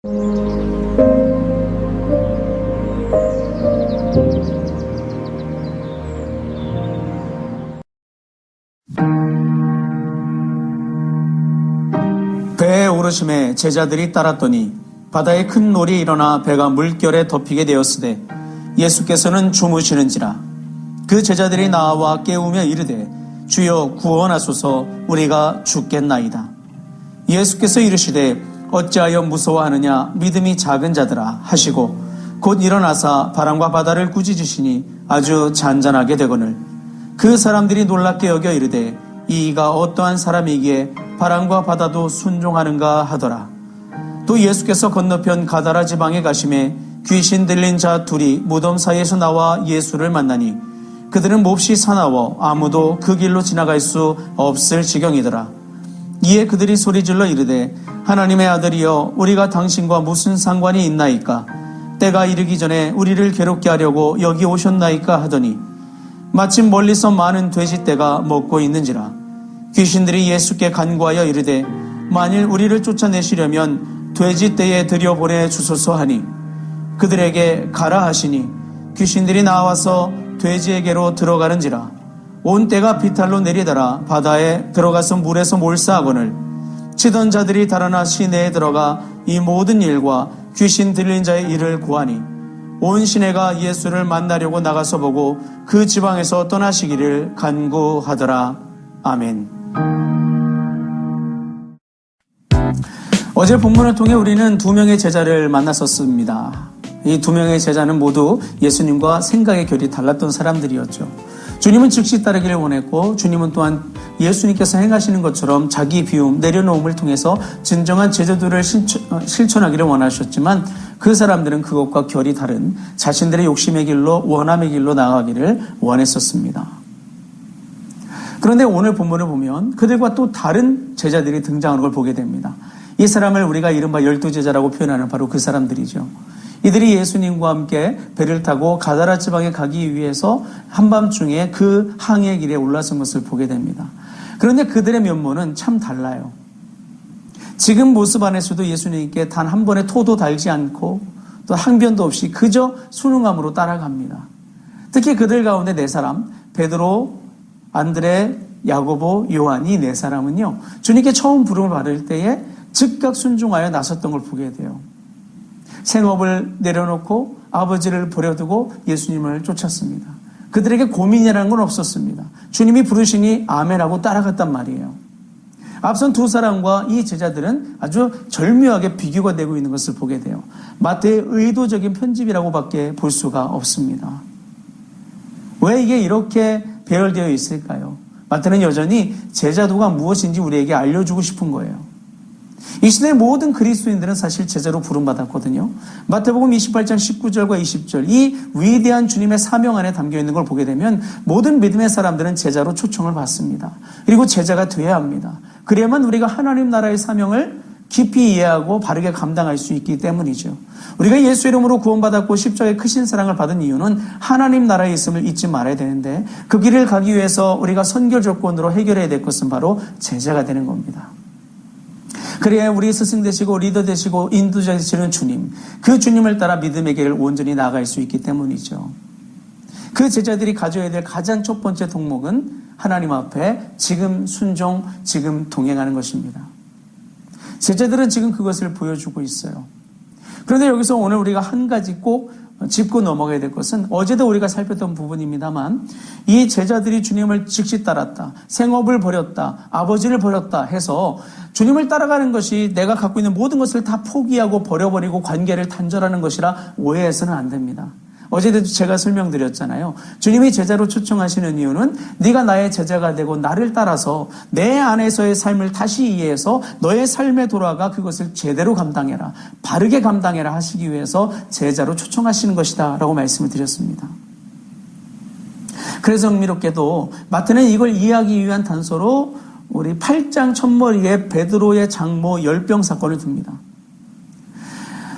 배에 오르심에 제자들이 따랐더니 바다에 큰 놀이 일어나 배가 물결에 덮이게 되었으되 예수께서는 주무시는지라. 그 제자들이 나와 깨우며 이르되 주여 구원하소서, 우리가 죽겠나이다. 예수께서 이르시되 어찌하여 무서워하느냐, 믿음이 작은 자들아 하시고 곧 일어나사 바람과 바다를 꾸짖으시니 아주 잔잔하게 되거늘 그 사람들이 놀랍게 여겨 이르되 이가 어떠한 사람이기에 바람과 바다도 순종하는가 하더라. 또 예수께서 건너편 가다라 지방에 가심에 귀신 들린 자 둘이 무덤 사이에서 나와 예수를 만나니 그들은 몹시 사나워 아무도 그 길로 지나갈 수 없을 지경이더라. 이에 그들이 소리질러 이르되 하나님의 아들이여, 우리가 당신과 무슨 상관이 있나이까? 때가 이르기 전에 우리를 괴롭게 하려고 여기 오셨나이까 하더니 마침 멀리서 많은 돼지떼가 먹고 있는지라. 귀신들이 예수께 간구하여 이르되 만일 우리를 쫓아내시려면 돼지떼에 들여보내 주소서 하니 그들에게 가라 하시니 귀신들이 나와서 돼지에게로 들어가는지라. 온 떼가 비탈로 내리더라 바다에 들어가서 물에서 몰사하거늘 치던 자들이 달아나 시내에 들어가 이 모든 일과 귀신 들린 자의 일을 구하니 온 시내가 예수를 만나려고 나가서 보고 그 지방에서 떠나시기를 간구하더라. 아멘. 어제 본문을 통해 우리는 두 명의 제자를 만났었습니다. 이 두 명의 제자는 모두 예수님과 생각의 결이 달랐던 사람들이었죠. 주님은 즉시 따르기를 원했고 주님은 또한 예수님께서 행하시는 것처럼 자기 비움, 내려놓음을 통해서 진정한 제자도를 실천하기를 원하셨지만 그 사람들은 그것과 결이 다른 자신들의 욕심의 길로, 원함의 길로 나아가기를 원했었습니다. 그런데 오늘 본문을 보면 그들과 또 다른 제자들이 등장하는 걸 보게 됩니다. 이 사람을 우리가 이른바 12제자라고 표현하는 바로 그 사람들이죠. 이들이 예수님과 함께 배를 타고 가다라 지방에 가기 위해서 한밤중에 그 항해 길에 올라선 것을 보게 됩니다. 그런데 그들의 면모는 참 달라요. 지금 모습 안에서도 예수님께 단 한 번의 토도 달지 않고 또 항변도 없이 그저 순응함으로 따라갑니다. 특히 그들 가운데 네 사람, 베드로, 안드레, 야고보, 요한이 네 사람은요, 주님께 처음 부름을 받을 때에 즉각 순종하여 나섰던 걸 보게 돼요. 생업을 내려놓고 아버지를 버려두고 예수님을 쫓았습니다. 그들에게 고민이라는 건 없었습니다. 주님이 부르시니 아멘하고 따라갔단 말이에요. 앞선 두 사람과 이 제자들은 아주 절묘하게 비교가 되고 있는 것을 보게 돼요. 마태의 의도적인 편집이라고밖에 볼 수가 없습니다. 왜 이게 이렇게 배열되어 있을까요? 마태는 여전히 제자도가 무엇인지 우리에게 알려주고 싶은 거예요. 이 시대의 모든 그리스도인들은 사실 제자로 부름받았거든요. 마태복음 28장 19절과 20절, 이 위대한 주님의 사명 안에 담겨있는 걸 보게 되면 모든 믿음의 사람들은 제자로 초청을 받습니다. 그리고 제자가 되어야 합니다. 그래야만 우리가 하나님 나라의 사명을 깊이 이해하고 바르게 감당할 수 있기 때문이죠. 우리가 예수 이름으로 구원받았고 십자가의 크신 사랑을 받은 이유는 하나님 나라에 있음을 잊지 말아야 되는데 그 길을 가기 위해서 우리가 선결 조건으로 해결해야 될 것은 바로 제자가 되는 겁니다. 그래야 우리 스승 되시고 리더 되시고 인도자 되시는 주님, 그 주님을 따라 믿음의 길을 온전히 나아갈 수 있기 때문이죠. 그 제자들이 가져야 될 가장 첫 번째 덕목은 하나님 앞에 지금 순종, 지금 동행하는 것입니다. 제자들은 지금 그것을 보여주고 있어요. 그런데 여기서 오늘 우리가 한 가지 꼭 짚고 넘어가야 될 것은 어제도 우리가 살폈던 부분입니다만 이 제자들이 주님을 즉시 따랐다, 생업을 버렸다, 아버지를 버렸다 해서 주님을 따라가는 것이 내가 갖고 있는 모든 것을 다 포기하고 버려버리고 관계를 단절하는 것이라 오해해서는 안 됩니다. 어제도 제가 설명드렸잖아요. 주님이 제자로 초청하시는 이유는 네가 나의 제자가 되고 나를 따라서 내 안에서의 삶을 다시 이해해서 너의 삶에 돌아가 그것을 제대로 감당해라, 바르게 감당해라 하시기 위해서 제자로 초청하시는 것이다 라고 말씀을 드렸습니다. 그래서 흥미롭게도 마태는 이걸 이해하기 위한 단서로 우리 8장 첫머리에 베드로의 장모 열병 사건을 듭니다.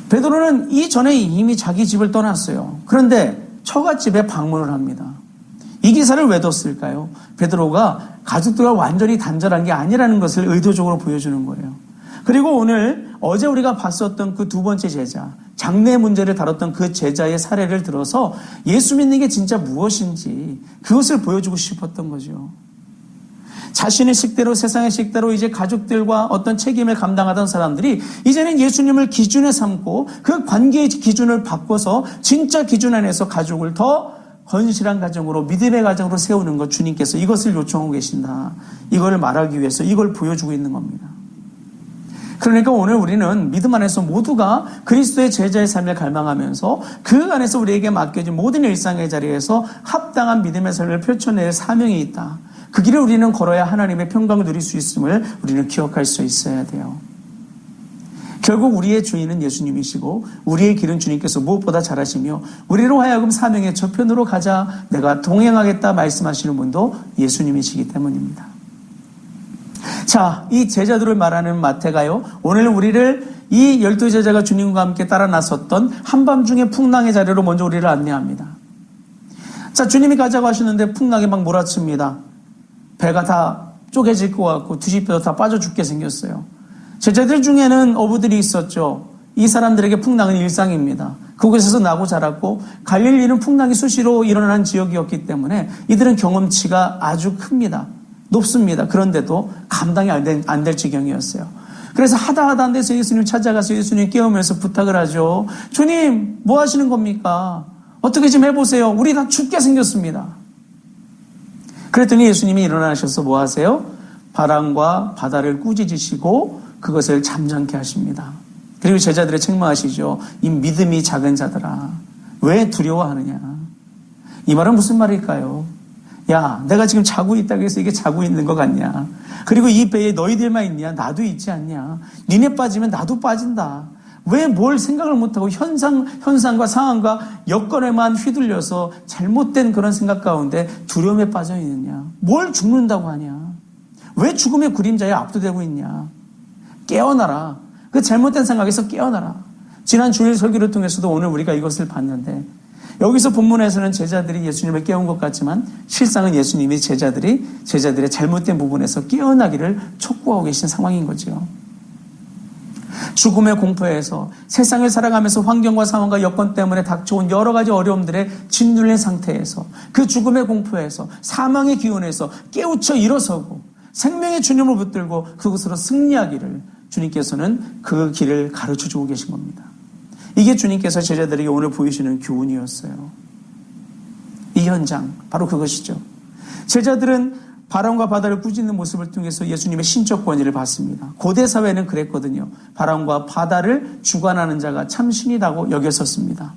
베드로는 이전에 이미 자기 집을 떠났어요. 그런데 처갓집에 방문을 합니다. 이 기사를 왜 뒀을까요? 베드로가 가족들과 완전히 단절한 게 아니라는 것을 의도적으로 보여주는 거예요. 그리고 오늘 어제 우리가 봤었던 그 두 번째 제자, 장래 문제를 다뤘던 그 제자의 사례를 들어서 예수 믿는 게 진짜 무엇인지 그것을 보여주고 싶었던 거죠. 자신의 식대로, 세상의 식대로 이제 가족들과 어떤 책임을 감당하던 사람들이 이제는 예수님을 기준에 삼고 그 관계의 기준을 바꿔서 진짜 기준 안에서 가족을 더 건실한 가정으로, 믿음의 가정으로 세우는 것, 주님께서 이것을 요청하고 계신다. 이걸 말하기 위해서 이걸 보여주고 있는 겁니다. 그러니까 오늘 우리는 믿음 안에서 모두가 그리스도의 제자의 삶을 갈망하면서 그 안에서 우리에게 맡겨진 모든 일상의 자리에서 합당한 믿음의 삶을 펼쳐낼 사명이 있다. 그 길을 우리는 걸어야 하나님의 평강을 누릴 수 있음을 우리는 기억할 수 있어야 돼요. 결국 우리의 주인은 예수님이시고 우리의 길은 주님께서 무엇보다 잘하시며 우리로 하여금 사명의 저편으로 가자, 내가 동행하겠다 말씀하시는 분도 예수님이시기 때문입니다. 자, 이 제자들을 말하는 마태가요, 오늘 우리를 이 12제자가 주님과 함께 따라 나섰던 한밤중의 풍랑의 자리로 먼저 우리를 안내합니다. 자, 주님이 가자고 하시는데 풍랑이 막 몰아칩니다. 배가 다 쪼개질 것 같고 뒤집혀서 다 빠져 죽게 생겼어요. 제자들 중에는 어부들이 있었죠. 이 사람들에게 풍랑은 일상입니다. 그곳에서 나고 자랐고 갈릴리는 풍랑이 수시로 일어나는 지역이었기 때문에 이들은 경험치가 아주 큽니다. 높습니다. 그런데도 감당이 안 될 지경이었어요. 그래서 하다 안 돼서 예수님 찾아가서 예수님 깨우면서 부탁을 하죠. 주님, 뭐 하시는 겁니까? 어떻게 좀 해보세요. 우리 다 죽게 생겼습니다. 그랬더니 예수님이 일어나셔서 뭐 하세요? 바람과 바다를 꾸짖으시고 그것을 잠잠케 하십니다. 그리고 제자들의 책망하시죠. 이 믿음이 작은 자들아, 왜 두려워하느냐? 이 말은 무슨 말일까요? 야, 내가 지금 자고 있다고 해서 이게 자고 있는 것 같냐? 그리고 이 배에 너희들만 있냐? 나도 있지 않냐? 니네 빠지면 나도 빠진다. 왜 뭘 생각을 못하고 현상과 상황과 여건에만 휘둘려서 잘못된 그런 생각 가운데 두려움에 빠져 있느냐? 뭘 죽는다고 하냐? 왜 죽음의 그림자에 압도되고 있냐? 깨어나라. 그 잘못된 생각에서 깨어나라. 지난 주일 설교를 통해서도 오늘 우리가 이것을 봤는데 여기서 본문에서는 제자들이 예수님을 깨운 것 같지만 실상은 예수님이 제자들의 잘못된 부분에서 깨어나기를 촉구하고 계신 상황인 거죠. 죽음의 공포에서 세상을 살아가면서 환경과 상황과 여건 때문에 닥쳐온 여러 가지 어려움들에 짓눌린 상태에서 그 죽음의 공포에서 사망의 기운에서 깨우쳐 일어서고 생명의 주님을 붙들고 그곳으로 승리하기를 주님께서는 그 길을 가르쳐주고 계신 겁니다. 이게 주님께서 제자들에게 오늘 보이시는 교훈이었어요. 이 현장, 바로 그것이죠. 제자들은 바람과 바다를 꾸짖는 모습을 통해서 예수님의 신적 권위를 받습니다. 고대 사회는 그랬거든요. 바람과 바다를 주관하는 자가 참 신이라고 여겼었습니다.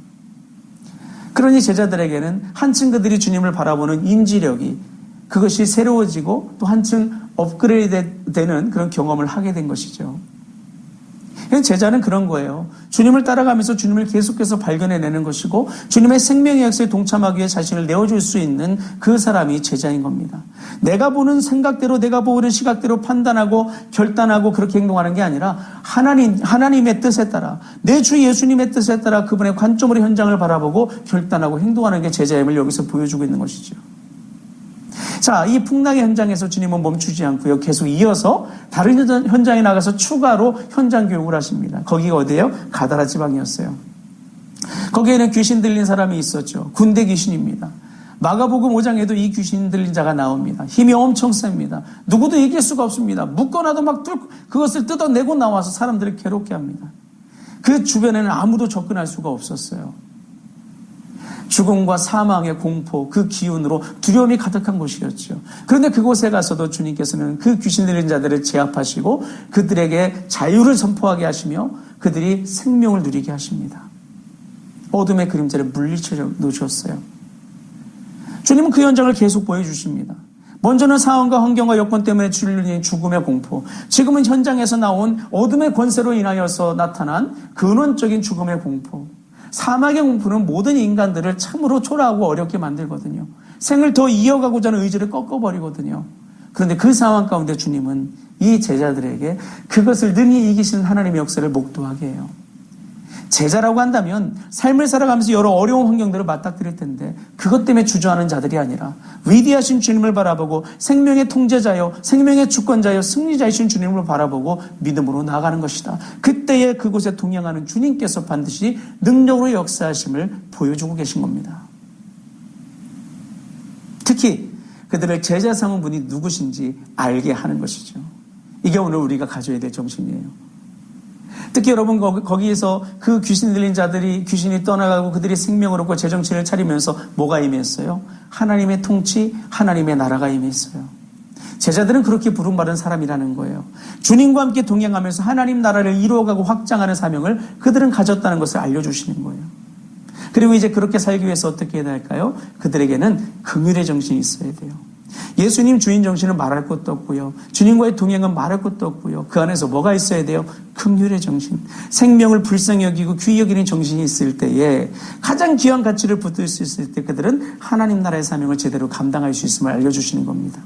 그러니 제자들에게는 한층 그들이 주님을 바라보는 인지력이 그것이 새로워지고 또 한층 업그레이드 되는 그런 경험을 하게 된 것이죠. 제자는 그런 거예요. 주님을 따라가면서 주님을 계속해서 발견해내는 것이고 주님의 생명의 역사에 동참하기 위해 자신을 내어줄 수 있는 그 사람이 제자인 겁니다. 내가 보는 생각대로 내가 보는 시각대로 판단하고 결단하고 그렇게 행동하는 게 아니라 하나님의 뜻에 따라 내 주 예수님의 뜻에 따라 그분의 관점으로 현장을 바라보고 결단하고 행동하는 게 제자임을 여기서 보여주고 있는 것이죠. 자, 이 풍랑의 현장에서 주님은 멈추지 않고요. 계속 이어서 다른 현장에 나가서 추가로 현장 교육을 하십니다. 거기가 어디예요? 가다라 지방이었어요. 거기에는 귀신 들린 사람이 있었죠. 군대 귀신입니다. 마가복음 5장에도 이 귀신 들린 자가 나옵니다. 힘이 엄청 셉니다. 누구도 이길 수가 없습니다. 묶어놔도 막 그것을 뜯어내고 나와서 사람들을 괴롭게 합니다. 그 주변에는 아무도 접근할 수가 없었어요. 죽음과 사망의 공포, 그 기운으로 두려움이 가득한 곳이었죠. 그런데 그곳에 가서도 주님께서는 그 귀신 들린 자들을 제압하시고 그들에게 자유를 선포하게 하시며 그들이 생명을 누리게 하십니다. 어둠의 그림자를 물리쳐 놓으셨어요. 주님은 그 현장을 계속 보여주십니다. 먼저는 상황과 환경과 여건 때문에 줄린 죽음의 공포, 지금은 현장에서 나온 어둠의 권세로 인하여서 나타난 근원적인 죽음의 공포, 사막의 공포는 모든 인간들을 참으로 초라하고 어렵게 만들거든요. 생을 더 이어가고자 하는 의지를 꺾어버리거든요. 그런데 그 상황 가운데 주님은 이 제자들에게 그것을 능히 이기시는 하나님의 역사를 목도하게 해요. 제자라고 한다면 삶을 살아가면서 여러 어려운 환경들을 맞닥뜨릴 텐데 그것 때문에 주저하는 자들이 아니라 위대하신 주님을 바라보고 생명의 통제자요, 생명의 주권자요, 승리자이신 주님을 바라보고 믿음으로 나아가는 것이다. 그때에 그곳에 동행하는 주님께서 반드시 능력으로 역사하심을 보여주고 계신 겁니다. 특히 그들을 제자 삼은 분이 누구신지 알게 하는 것이죠. 이게 오늘 우리가 가져야 될 정신이에요. 특히 여러분 거기에서 그 귀신 들린 자들이 귀신이 떠나가고 그들이 생명을 얻고 제정신을 차리면서 뭐가 임했어요? 하나님의 통치, 하나님의 나라가 임했어요. 제자들은 그렇게 부름받은 사람이라는 거예요. 주님과 함께 동행하면서 하나님 나라를 이루어가고 확장하는 사명을 그들은 가졌다는 것을 알려주시는 거예요. 그리고 이제 그렇게 살기 위해서 어떻게 해야 할까요? 그들에게는 긍휼의 정신이 있어야 돼요. 예수님 주인 정신은 말할 것도 없고요. 주님과의 동행은 말할 것도 없고요. 그 안에서 뭐가 있어야 돼요? 긍휼의 정신. 생명을 불쌍히 여기고 귀히 여기는 정신이 있을 때에 가장 귀한 가치를 붙들 수 있을 때 그들은 하나님 나라의 사명을 제대로 감당할 수 있음을 알려주시는 겁니다.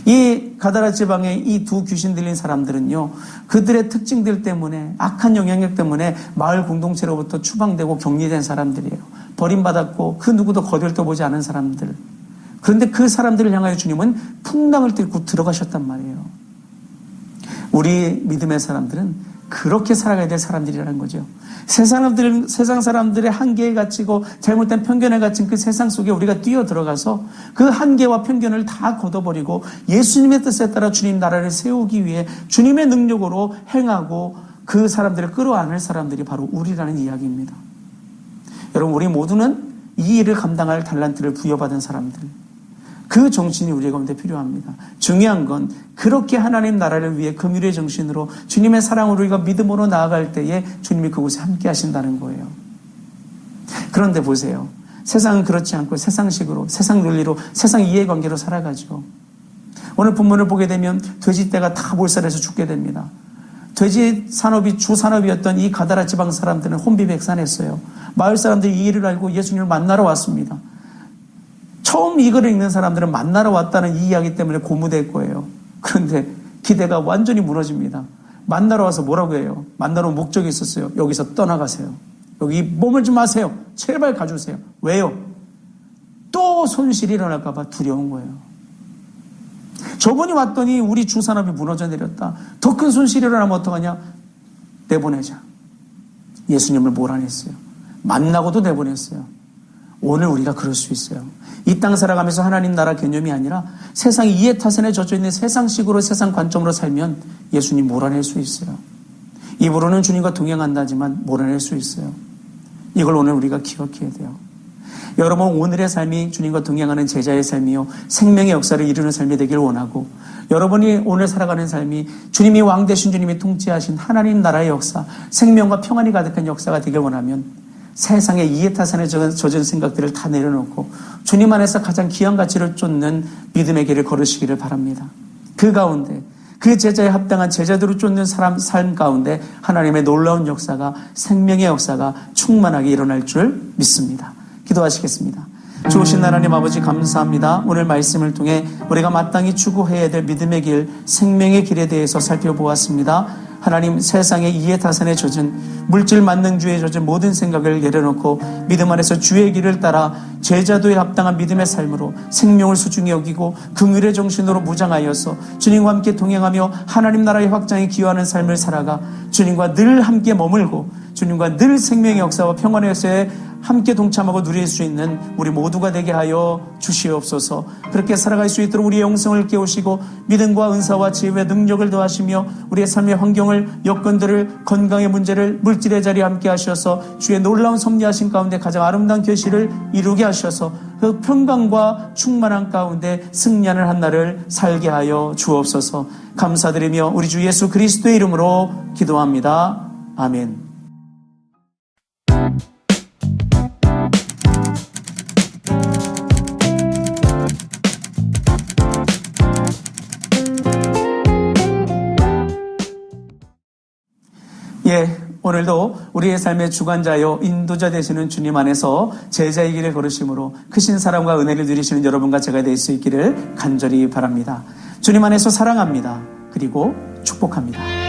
이 가다라 지방의 이 두 귀신 들린 사람들은요, 그들의 특징들 때문에 악한 영향력 때문에 마을 공동체로부터 추방되고 격리된 사람들이에요. 버림받았고 그 누구도 거들떠 보지 않은 사람들. 그런데 그 사람들을 향하여 주님은 풍랑을 뚫고 들어가셨단 말이에요. 우리 믿음의 사람들은 그렇게 살아가야 될 사람들이라는 거죠. 세상 사람들의 한계에 갇히고 잘못된 편견에 갇힌 그 세상 속에 우리가 뛰어들어가서 그 한계와 편견을 다 걷어버리고 예수님의 뜻에 따라 주님 나라를 세우기 위해 주님의 능력으로 행하고 그 사람들을 끌어안을 사람들이 바로 우리라는 이야기입니다. 여러분, 우리 모두는 이 일을 감당할 달란트를 부여받은 사람들, 그 정신이 우리 가운데 필요합니다. 중요한 건 그렇게 하나님 나라를 위해 긍휼의 정신으로 주님의 사랑으로 우리가 믿음으로 나아갈 때에 주님이 그곳에 함께 하신다는 거예요. 그런데 보세요. 세상은 그렇지 않고 세상식으로, 세상 논리로, 세상 이해관계로 살아가죠. 오늘 본문을 보게 되면 돼지떼가 다 몰살해서 죽게 됩니다. 돼지 산업이 주 산업이었던 이 가다라 지방 사람들은 혼비백산했어요. 마을 사람들이 이 일을 알고 예수님을 만나러 왔습니다. 처음 이거를 읽는 사람들은 만나러 왔다는 이 이야기 때문에 고무될 거예요. 그런데 기대가 완전히 무너집니다. 만나러 와서 뭐라고 해요? 만나러 온 목적이 있었어요. 여기서 떠나가세요. 여기 머물지 마세요. 제발 가주세요. 왜요? 또 손실이 일어날까 봐 두려운 거예요. 저분이 왔더니 우리 주산업이 무너져 내렸다. 더 큰 손실이 일어나면 어떡하냐? 내보내자. 예수님을 몰아냈어요. 만나고도 내보냈어요. 오늘 우리가 그럴 수 있어요. 이 땅 살아가면서 하나님 나라 개념이 아니라 세상 이해타산에 젖어있는 세상식으로 세상 관점으로 살면 예수님 몰아낼 수 있어요. 입으로는 주님과 동행한다지만 몰아낼 수 있어요. 이걸 오늘 우리가 기억해야 돼요. 여러분, 오늘의 삶이 주님과 동행하는 제자의 삶이요, 생명의 역사를 이루는 삶이 되길 원하고, 여러분이 오늘 살아가는 삶이 주님이 왕 되신 주님이 통치하신 하나님 나라의 역사, 생명과 평안이 가득한 역사가 되길 원하면 세상의 이해타산에 젖은 생각들을 다 내려놓고 주님 안에서 가장 귀한 가치를 쫓는 믿음의 길을 걸으시기를 바랍니다. 그 가운데 그 제자에 합당한 제자들을 쫓는 삶 가운데 하나님의 놀라운 역사가, 생명의 역사가 충만하게 일어날 줄 믿습니다. 기도하시겠습니다. 좋으신 하나님 아버지, 감사합니다. 오늘 말씀을 통해 우리가 마땅히 추구해야 될 믿음의 길, 생명의 길에 대해서 살펴보았습니다. 하나님, 세상의 이해타산에 젖은, 물질 만능주의에 젖은 모든 생각을 내려놓고 믿음 안에서 주의 길을 따라 제자도에 합당한 믿음의 삶으로 생명을 소중히 여기고 긍휼의 정신으로 무장하여서 주님과 함께 동행하며 하나님 나라의 확장에 기여하는 삶을 살아가 주님과 늘 함께 머물고 주님과 늘 생명의 역사와 평안의 역사에 함께 동참하고 누릴 수 있는 우리 모두가 되게 하여 주시옵소서. 그렇게 살아갈 수 있도록 우리의 영성을 깨우시고 믿음과 은사와 지혜의 능력을 더하시며 우리의 삶의 환경을, 여건들을, 건강의 문제를, 물질의 자리에 함께 하셔서 주의 놀라운 섭리하신 가운데 가장 아름다운 결실을 이루게 하셔서 그 평강과 충만한 가운데 승리하는 한 날을 살게 하여 주옵소서. 감사드리며 우리 주 예수 그리스도의 이름으로 기도합니다. 아멘. 오늘도 우리의 삶의 주관자요 인도자 되시는 주님 안에서 제자의 길을 걸으심으로 크신 사랑과 은혜를 누리시는 여러분과 제가 될 수 있기를 간절히 바랍니다. 주님 안에서 사랑합니다. 그리고 축복합니다.